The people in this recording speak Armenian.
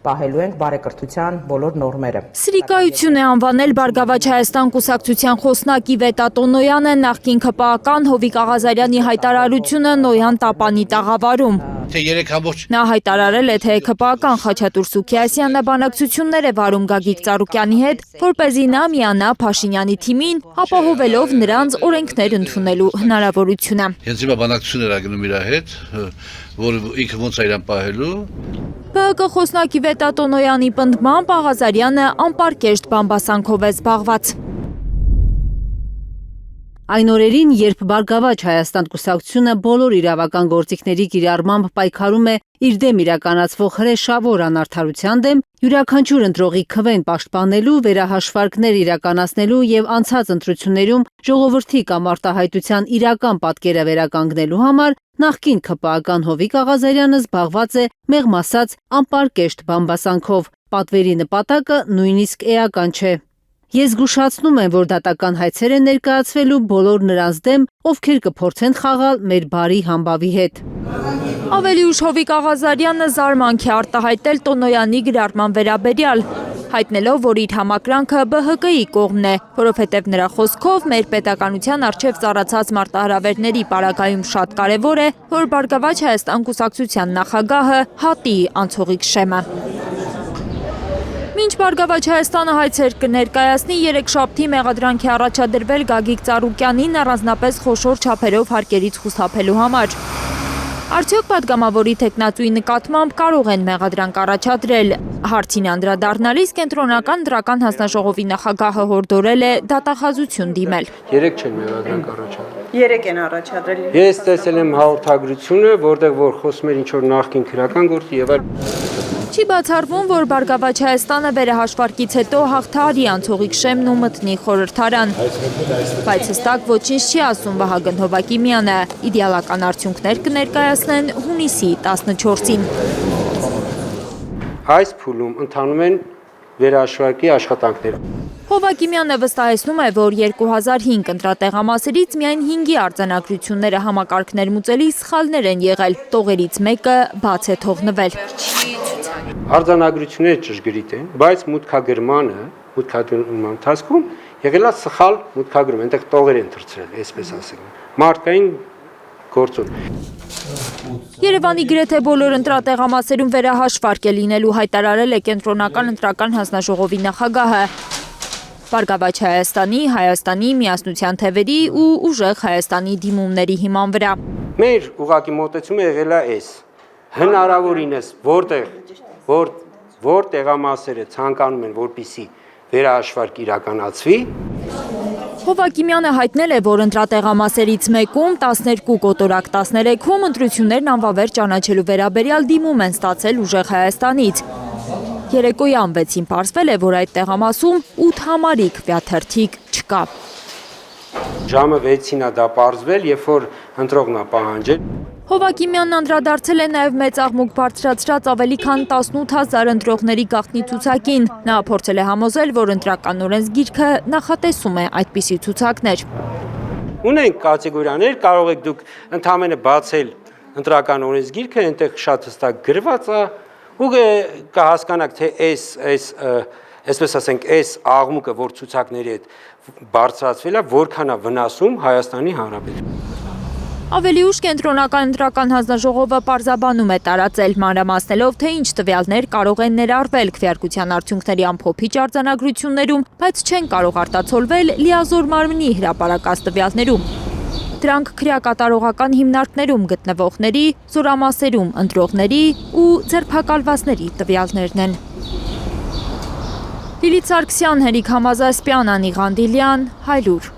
պահելու ենք բարեկրթության բոլոր նորմերը։ Սրիկայություն է անվանել Բարգավաճ Հայաստան կուսակցության խոսնակ Իվետ Ատոնոյանը նախկին ԿՊԱ-ական Հովիկ Աղազարյանի հայտարարությունը Նոյան Տապանի տաղավարում։ Նա հայտարարել է, թե ԿՊԱ-ական Խաչատուր Սուքիասյանը բանակցություններ է վարում Գագիկ Ծառուկյանի հետ, որպեսզի նա միանա Փաշինյանի թիմին, ապահովելով նրանց օրենքներ ընդունելու հնարավորությունը։ Հենց հիմա բանակցություններ ա գնում իր հետ, որ ինքը ոնց է իրան պահելու։ ԲՀԿ խոսնակ Իվետ Ատոնոյանի պնդմամբ Աղազարյանը անպարկեշտ բամբասանքով է զբաղված։ Այն օրերին, երբ Բարգավաճ Հայաստան կուսակցությունը բոլոր իրավական գործիքների կիրառմամբ պայքարում է իր դեմ իրականացվող հրեշավոր անարդարության դեմ, յուրաքանչյուր ընտրողի քվեն պաշտպանելու, վերահաշվարկներ իրականացնելու եւ անցած ընտրություններում ժողովրդի կամ արտահայտության իրական պատկերը վերականգնելու համար նախկին ԿՊԱ-ական Հովիկ Աղազարյանը զբաղված է մեղմ ասած անպարկեշտ բամբասանքով։ Պատվերի նպատակը նույնիսկ էական չէ։ Ես զգուշացնում եմ, որ դատական հայցեր են ներկայացվելու բոլոր նրանց դեմ, ովքեր կփորձեն խաղալ մեր բարի համբավի հետ։ Ավելի ուշ Հովիկ Աղազարյանը զարմանք է արտահայտել Տոնոյանի գրառման վերաբերյալ, հայտնելով, որ իր համակրանքը ԲՀԿ-ի կողմն է, որովհետև նրա խոսքով մեր պետականության առջև ծառացած մարտահրավերների պարագայում շատ կարևոր է, որ Բարգավաճ Հայաստան կուսակցության նախագահը հատի անցողիկ շեմը։ Մինչ Բարգավաճ Հայաստանը հայցեր կներկայացնի երեքշաբթի մեղադրանքի առաջադրվել Գագիկ Ծառուկյանին առանձնապես խոշոր չափերով հարկերից խուսափելու համար։ Արդյոք պատգամավորի թեկնածուի նկատմամբ կարող են մեղադրանք առաջադրել։ Հարցին անդրադառնալիս Կենտրոնական ընտրական հանձնաժողովի նախագահը հորդորել է դատախազություն դիմել։ 3 չեն մեղադրանք առաջադրել։ 3 են առաջադրել։ Ես տեսել եմ հաղորդագրությունը, որտեղ որ խոսում էր ինչ որ նախկին քրական գործի եւ այլ։ Չի բացառվում, որ Բարգավաճ Հայաստանը վերահաշվարկից հետո հաղթահարի անցողիկ շեմն ու մտնի խորհրդարան։ Բայց հստակ ոչինչ չի ասում Վահագն Հովակիմյանը։ Իդեալական արդյունքներ կներկայացնեն հունիսի 14-ին։ Այս փուլում ընթանում են վերահաշվարկի աշխատանքները։ Հովակիմյանը վստահեցնում է, որ 2005 ընտրատեղամասերից միայն 5-ի արձանագրությունները համակարգներ մուծելի սխալներ են եղել, տողերից մեկը բաց է թողնվել։ Արձանագրությունները ճշգրիտ են, բայց մուտքագրման ընթացքում եղել է սխալ մուտքագրում, այնտեղ տողեր են թռցրել, այսպես ասենք։ Մարդկային գործոն։ Երևանի գրեթե բոլոր ընտրատեղամասերում վերահաշվարկ է լինելու հայտարարել է Կենտրոնական ընտրական հանձնաժողովի նախագահը։ Բարգավաճ Հայաստանի, Հայաստանի, Միասնության թևերի ու ուժեղ Հայաստանի դիմումների հիման վրա։ Մեր ուղղակի մոտեցումը եղել է այս։ Հնարավորինս որ տեղամասերը ցանկանում են, որպիսի վերահաշվարկ իրականացվի։ Հովակիմյանը հայտնել է, որ ընտրատեղամասերից մեկում 12 կոտորակ 13-ում ընտրություններն անվավեր ճանաչելու վերաբերյալ դիմում են ստացել ուժեղ Հայաստանից։ Երեկոյան 6-ին պարզվել է, որ այդ տեղամասում 8 համարիկ վյաթերթիկ չկա։ Ժամը 6-ին է դա պարզվել, երբ որ ընտրողն է պահանջել։ Հովակիմյանն անդրադարձել է նաև մեծ աղմուկ բարձրացրած ավելի քան 18,000 ընտրողների գաղտնի ցուցակին։ Նա փորձել է համոզել, որ ընտրական օրենսգիրքը նախատեսում է այդպիսի ցուցակներ։ Ունենք կատեգորիաներ, կարող եք դուք ընդհանրապես բացել ընտրական օրենսգիրքը, այնտեղ շատ հստակ գրված է, ու կհասկանաք, թե այսպես ասենք, այս աղմուկը, որ ցուցակների հետ բարձրացվել է, որքան է վնասում Հայաստանի Հանրապետություն։ Ավելի ուշ Կենտրոնական ընտրական հանձնաժողովը պարզաբանում է տարածել, մանրամասնելով, թե ինչ տվյալներ կարող են ներառվել քվեարկության արդյունքների ամփոփիչ արձանագրություններում, բայց չեն կարող արտացոլվել լիազոր մարմնի հրապարակած տվյալներում։ Դրանք քրեակատարողական հիմնարկներում գտնվողների, զորամասերում ընտրողների ու ձերբակալվածների տվյալներն են։ Լիլիթ Սարգսյան, Հերիկ Համազասպյան, Անի Ղանդիլյան, Հայլուր։